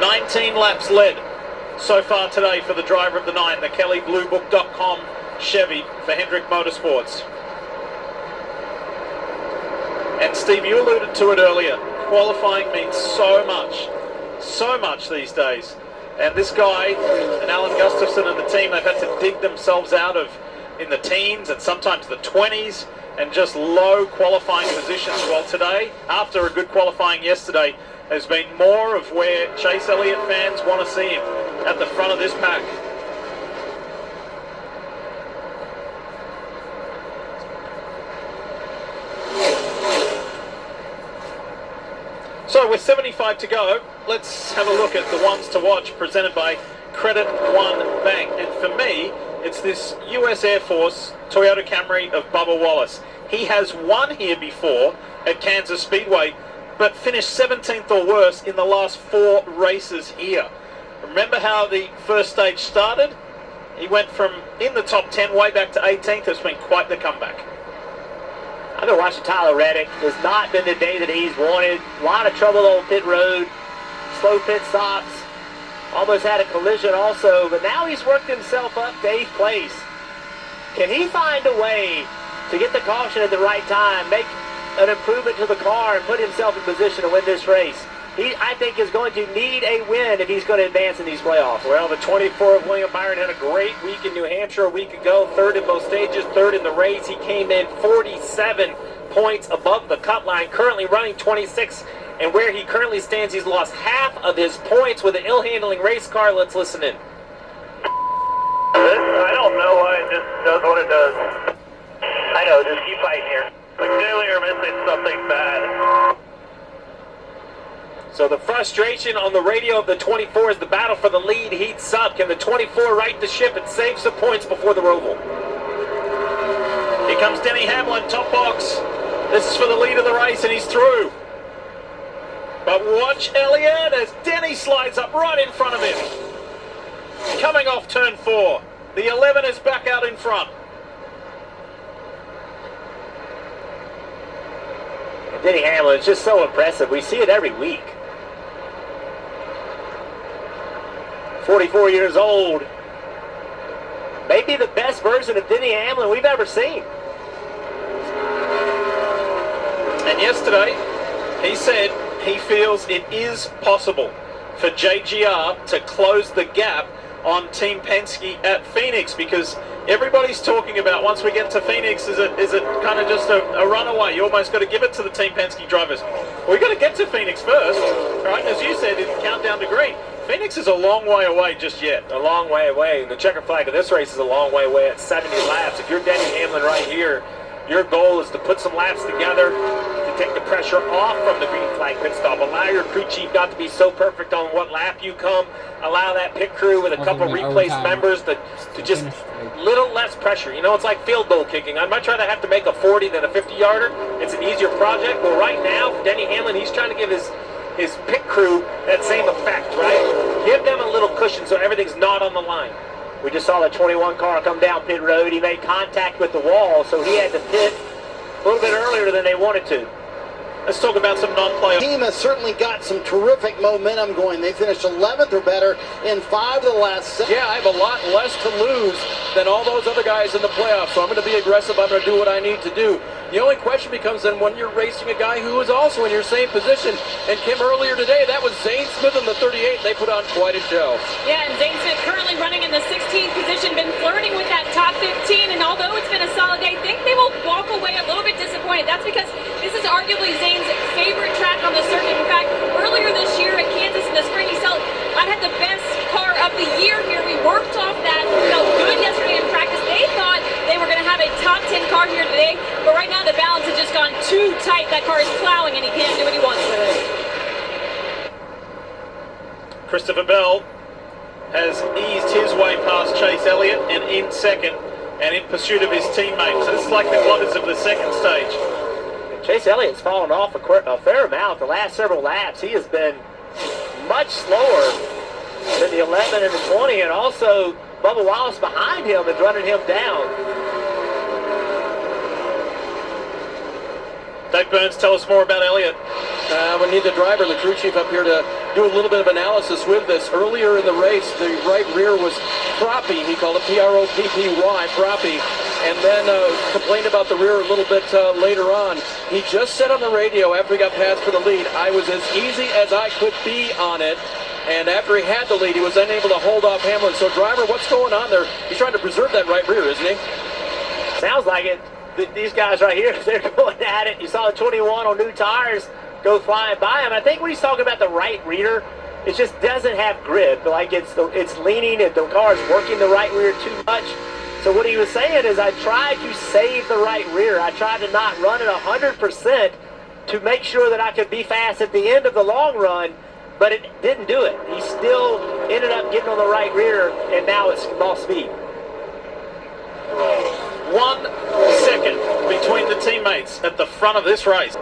19 laps led so far today for the driver of the 9, the KellyBlueBook.com Chevy for Hendrick Motorsports. And Steve, you alluded to it earlier. Qualifying means so much these days. And this guy, and Alan Gustafson and the team, they've had to dig themselves out of in the teens and sometimes the 20s and just low qualifying positions. Well, today, after a good qualifying yesterday, has been more of where Chase Elliott fans want to see him, at the front of this pack. So with 75 to go, let's have a look at the ones to watch presented by Credit One Bank. And for me, it's this US Air Force Toyota Camry of Bubba Wallace. He has won here before at Kansas Speedway, but finished 17th or worse in the last 4 races here. Remember how the first stage started? He went from in the top 10 way back to 18th. It's been quite the comeback. I've been watching Tyler Reddick. It's not been the day that he's wanted. A lot of trouble on pit road. Slow pit stops. Almost had a collision also, but now he's worked himself up to 8th place. Can he find a way to get the caution at the right time, make an improvement to the car, and put himself in position to win this race? He, I think, is going to need a win if he's going to advance in these playoffs. Well, the 24 of William Byron had a great week in New Hampshire a week ago. 3rd in both stages, 3rd in the race. He came in 47 points above the cut line, currently running 26. And where he currently stands, he's lost half of his points with an ill-handling race car. Let's listen in. I don't know why it just does what it does. I know, just keep fighting here. But clearly you're missing something bad. So the frustration on the radio of the 24 as the battle for the lead heats up. Can the 24 right the ship and save some points before the Roval? Here comes Denny Hamlin, top box. This is for the lead of the race, and he's through. But watch Elliott as Denny slides up right in front of him. Coming off turn 4. The 11 is back out in front. Denny Hamlin is just so impressive. We see it every week. 44 years old. Maybe the best version of Denny Hamlin we've ever seen. And yesterday, he said he feels it is possible for JGR to close the gap on Team Penske at Phoenix, because everybody's talking about once we get to Phoenix, is it kind of just a runaway? You almost got to give it to the Team Penske drivers. We've got to get to Phoenix first, right? As you said, in countdown to green. Phoenix is a long way away just yet. A long way away. The checker flag of this race is a long way away at 70 laps. If you're Denny Hamlin right here, your goal is to put some laps together to take the pressure off from the green flag pit stop. Allow your crew chief not to be so perfect on what lap you come. Allow that pit crew with a couple replaced members to just little less pressure. You know, it's like field goal kicking. I'd much rather have to make a 40 than a 50-yarder. It's an easier project. Well, right now, for Denny Hamlin, he's trying to give his pit crew that same effect, right? Give them a little cushion so everything's not on the line. We just saw the 21 car come down pit road. He made contact with the wall, so he had to pit a little bit earlier than they wanted to. Let's talk about some non-player. The team has certainly got some terrific momentum going. They finished 11th or better in 5 of the last 6. Yeah, I have a lot less to lose than all those other guys in the playoffs, so I'm going to be aggressive. I'm going to do what I need to do. The only question becomes then when you're racing a guy who is also in your same position. And Kim, earlier today, that was Zane Smith in the 38. They put on quite a show. Yeah, and Zane Smith currently running in the 16th position, been flirting with that top 15. And although it's been a solid day, I think they will walk away a little bit disappointed. That's because this is arguably Zane's favorite track on the circuit. In fact, earlier this year at Kansas in the spring, he said, I had the best car of the year here. We worked off that, felt good yesterday in practice. They thought they were going to have a top 10 car here today, but right now the balance has just gone too tight. That car is plowing and he can't do what he wants with it. Christopher Bell has eased his way past Chase Elliott and in second and in pursuit of his teammates. So this is like the quarters of the second stage. Chase Elliott's fallen off a fair amount the last several laps. He has been much slower than the 11 and the 20, and also Bubba Wallace behind him is running him down. Dave Burns, tell us more about Elliott. We need the driver, the crew chief up here to do a little bit of analysis with this. Earlier in the race, the right rear was proppy. He called it P-R-O-P-P-Y, proppy, and then complained about the rear a little bit later on. He just said on the radio after he got passed for the lead, I was as easy as I could be on it. And after he had the lead, he was unable to hold off Hamlin. So, driver, what's going on there? He's trying to preserve that right rear, isn't he? Sounds like it. These guys right here, they're going at it. You saw the 21 on new tires go flying by him. I think when he's talking about the right rear, it just doesn't have grip. Like it's leaning, and the car's working the right rear too much. So what he was saying is, I tried to save the right rear. I tried to not run it 100% to make sure that I could be fast at the end of the long run, but it didn't do it. He still ended up getting on the right rear, and now it's lost speed. 1 second between the teammates at the front of this race.